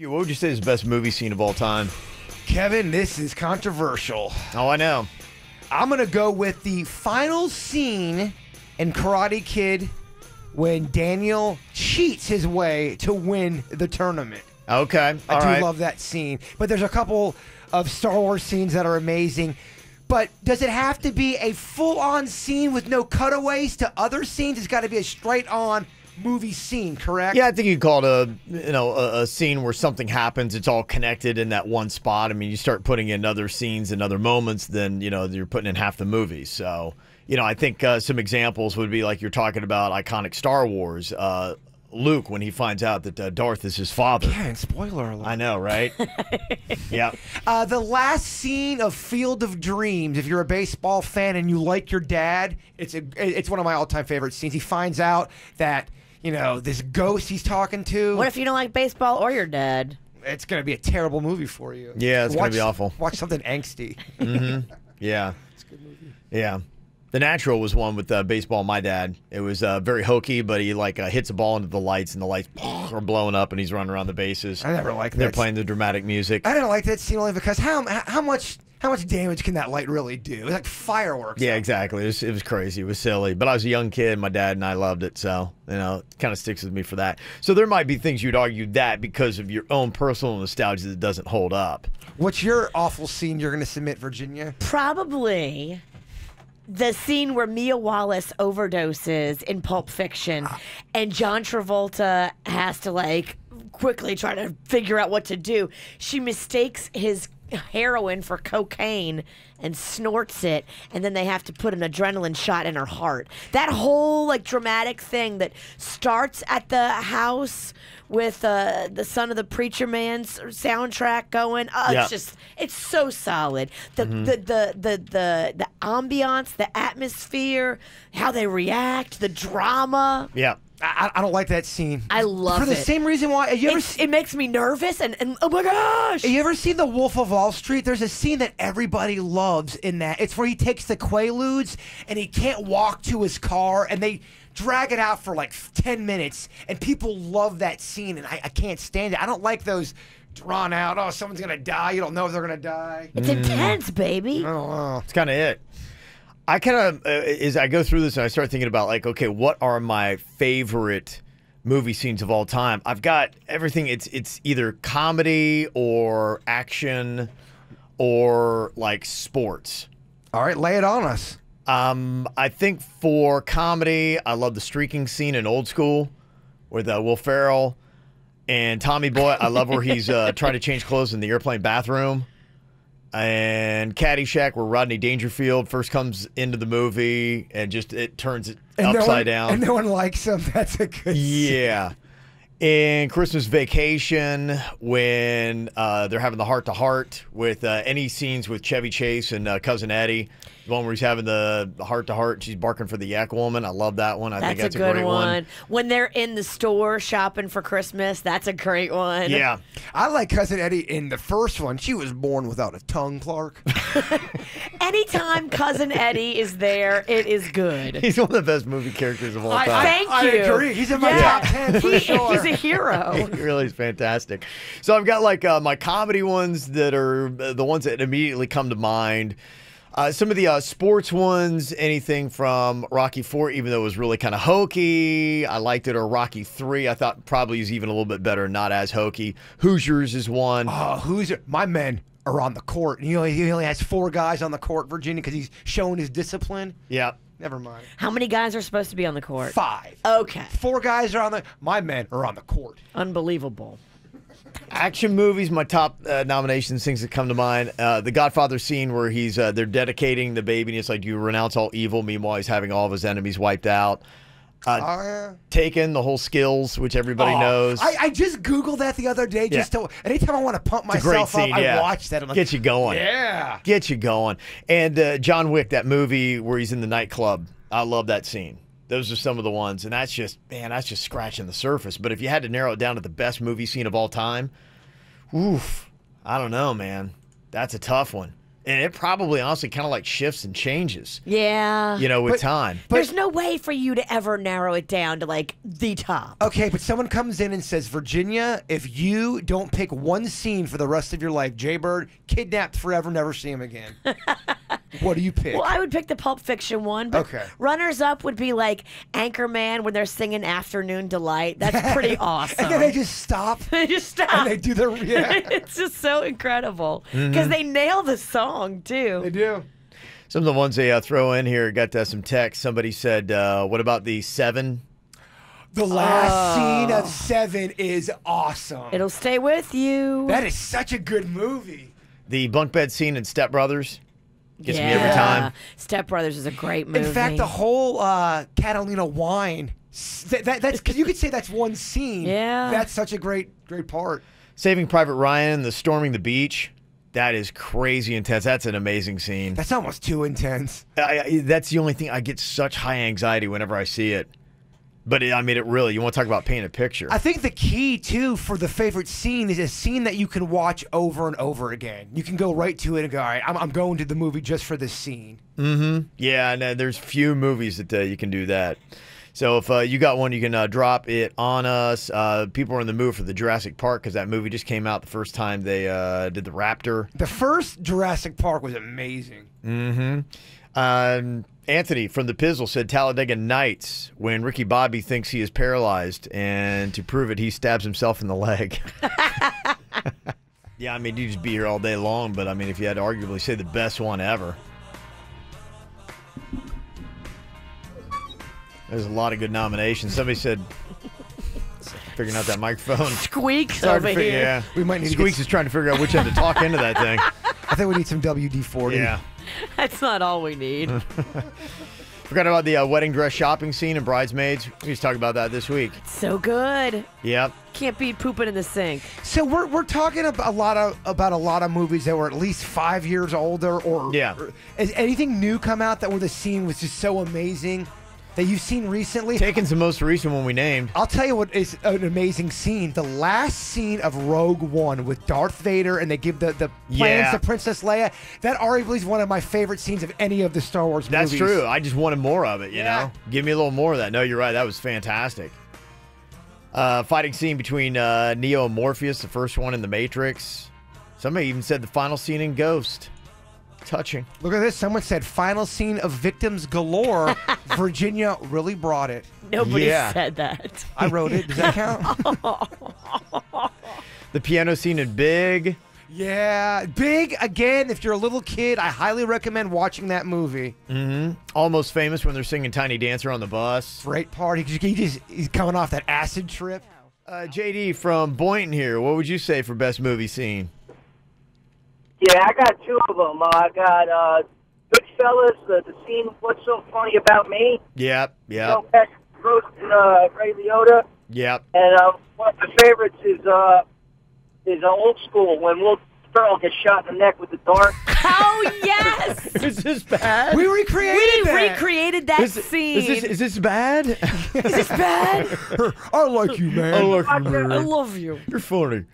What would you say is the best movie scene of all time? Kevin, this is controversial. Oh, I know. I'm going to go with the final scene in Karate Kid when Daniel cheats his way to win the tournament. Okay. I do love that scene. But there's a couple of Star Wars scenes that are amazing. But does it have to be a full-on scene with no cutaways to other scenes? It's got to be a straight-on movie scene, correct? Yeah, I think you call it a scene where something happens. It's all connected in that one spot. I mean, you start putting in other scenes and other moments, then you're putting in half the movie. So I think some examples would be like you're talking about iconic Star Wars. Luke, when he finds out that Darth is his father. Yeah, and spoiler alert. I know, right? Yeah. The last scene of Field of Dreams, if you're a baseball fan and you like your dad, it's one of my all-time favorite scenes. He finds out that, this ghost he's talking to. What if you don't like baseball or your dad? It's going to be a terrible movie for you. Yeah, it's going to be awful. Watch something angsty. Mm-hmm. Yeah. It's a good movie. Yeah. The Natural was one with baseball. My dad. It was very hokey, but he hits a ball into the lights, and the lights are blowing up, and he's running around the bases. I never liked that. They're playing the dramatic music. I didn't like that scene only because how much damage can that light really do? It was like fireworks. Yeah, exactly. It was crazy. It was silly. But I was a young kid. My dad and I loved it, so it kind of sticks with me for that. So there might be things you'd argue that because of your own personal nostalgia that doesn't hold up. What's your awful scene you're going to submit, Virginia? Probably the scene where Mia Wallace overdoses in Pulp Fiction, and John Travolta has to quickly try to figure out what to do. She mistakes his heroin for cocaine and snorts it, and then they have to put an adrenaline shot in her heart. That whole dramatic thing that starts at the house with the Son of the Preacher Man's soundtrack going. Yeah. It's so solid. The ambiance, the atmosphere, how they react, the drama. Yeah. I don't like that scene. I love it. For the same reason why. It makes me nervous, and oh my gosh. Have you ever seen The Wolf of Wall Street? There's a scene that everybody loves in that. It's where he takes the Quaaludes, and he can't walk to his car, and they drag it out for 10 minutes, and people love that scene, and I can't stand it. I don't like those drawn out, oh, someone's going to die, you don't know if they're going to die. It's intense, baby. I don't know. It's kind of it. I kind of, as I go through this and I start thinking about okay, what are my favorite movie scenes of all time? I've got everything. It's either comedy or action or sports. All right, lay it on us. I think for comedy, I love the streaking scene in Old School with Will Ferrell and Tommy Boy. I love where he's trying to change clothes in the airplane bathroom. And Caddyshack, where Rodney Dangerfield first comes into the movie and it turns it upside down. And no one likes him. That's a good scene. Yeah. In Christmas Vacation, when they're having the heart-to-heart with any scenes with Chevy Chase and Cousin Eddie, the one where he's having the heart-to-heart and she's barking for the yak woman. I love that one. I think that's a great one. When they're in the store shopping for Christmas, that's a great one. Yeah. I like Cousin Eddie in the first one. She was born without a tongue, Clark. Anytime Cousin Eddie is there, it is good. He's one of the best movie characters of all time. Thank you. I agree. He's in my top 10 for sure. He's a hero. He really is fantastic. So I've got my comedy ones that are the ones that immediately come to mind. Some of the sports ones, anything from Rocky IV, even though it was really kind of hokey, I liked it, or Rocky III, I thought probably is even a little bit better, not as hokey. Hoosiers is one. Hoosier. My men are on the court. He only has 4 guys on the court, Virginia, because he's showing his discipline. Yeah. Never mind. How many guys are supposed to be on the court? 5. Okay. 4 guys are on the. My men are on the court. Unbelievable. Action movies, my top nominations, things that come to mind. The Godfather scene where they're dedicating the baby, and it's like, you renounce all evil. Meanwhile, he's having all of his enemies wiped out. Yeah. Taken, the whole skills, which everybody knows. I just Googled that the other day. Anytime I want to pump myself scene, up, I watch that. I'm like, get you going. Yeah. Get you going. And John Wick, that movie where he's in the nightclub. I love that scene. Those are some of the ones, and that's just scratching the surface. But if you had to narrow it down to the best movie scene of all time, oof, I don't know, man. That's a tough one. And it probably honestly kind of like shifts and changes, Yeah. you know, with time. There's no way for you to ever narrow it down to like the top. Okay, but someone comes in and says, Virginia, if you don't pick one scene for the rest of your life, Jay Bird, kidnapped forever, never see him again. What do you pick? Well, I would pick the Pulp Fiction one. But Okay. runners up would be like Anchorman when they're singing Afternoon Delight. That's pretty awesome. And then they just stop. They just stop. And they do their, yeah. It's just so incredible because they nail the song too. They do. Some of the ones they throw in here got some text. Somebody said, what about the Seven? The last scene of Seven is awesome. It'll stay with you. That is such a good movie. The bunk bed scene in Step Brothers gets me every time. Step Brothers is a great movie. In fact, the whole Catalina wine, that's because you could say that's one scene. Yeah. That's such a great part. Saving Private Ryan, the storming the beach. That is crazy intense. That's an amazing scene. That's almost too intense. That's the only thing. I get such high anxiety whenever I see it. But I mean, it really, you want to talk about painting a picture. I think the key, too, for the favorite scene is a scene that you can watch over and over again. You can go right to it and go, all right, I'm going to the movie just for this scene. Mm-hmm. Yeah, and there's few movies that you can do that. So if you got one, you can drop it on us. People are in the mood for the Jurassic Park because that movie just came out the first time they did the Raptor. The first Jurassic Park was amazing. Mm-hmm. Anthony from the Pizzle said Talladega Nights when Ricky Bobby thinks he is paralyzed, and to prove it, he stabs himself in the leg. Yeah, I mean, you just be here all day long, but I mean, if you had to arguably say the best one ever. There's a lot of good nominations. Somebody said, figuring out that microphone. Squeaks Hard to over figure- here. Yeah. We might need to Squeaks is trying to figure out which end to talk into that thing. I think we need some WD-40. Yeah. That's not all we need. Forgot about the wedding dress shopping scene in Bridesmaids. We just talked about that this week. So good. Yep. Can't beat pooping in the sink. So we're talking about a lot of movies that were at least 5 years older, or Yeah. Has anything new come out that where the scene was just so amazing that you've seen recently? Taken's the most recent one we named. I'll tell you what is an amazing scene. The last scene of Rogue One with Darth Vader, and they give the plans Yeah. to Princess Leia. That arguably is one of my favorite scenes of any of the Star Wars That's movies. true. I just wanted more of it, you Yeah. know? Give me a little more of that. No, you're right. That was fantastic. Fighting scene between Neo and Morpheus, the first one in The Matrix. Somebody even said the final scene in Ghost. Touching. Look at this. Someone said final scene of Victims Galore. Virginia really brought it. Nobody Yeah. said that. I wrote it. Does that count? The piano scene in Big. Yeah, Big again. If you're a little kid, I highly recommend watching that movie. Almost Famous when they're singing Tiny Dancer on the bus. Great party. He's coming off that acid trip. JD from Boynton here. What would you say for best movie scene? Yeah, I got two of them. I got Goodfellas, the scene, What's So Funny About Me? Yep, yep, Joe Pesci roasting Ray Liotta. yep. And one of my favorites is Old School, when Will Ferrell gets shot in the neck with the dart. Oh, yes. Is this bad? We recreated We that. recreated that scene. Is this bad? Is this bad? I like you, man. Oh, look, I love you. you're funny.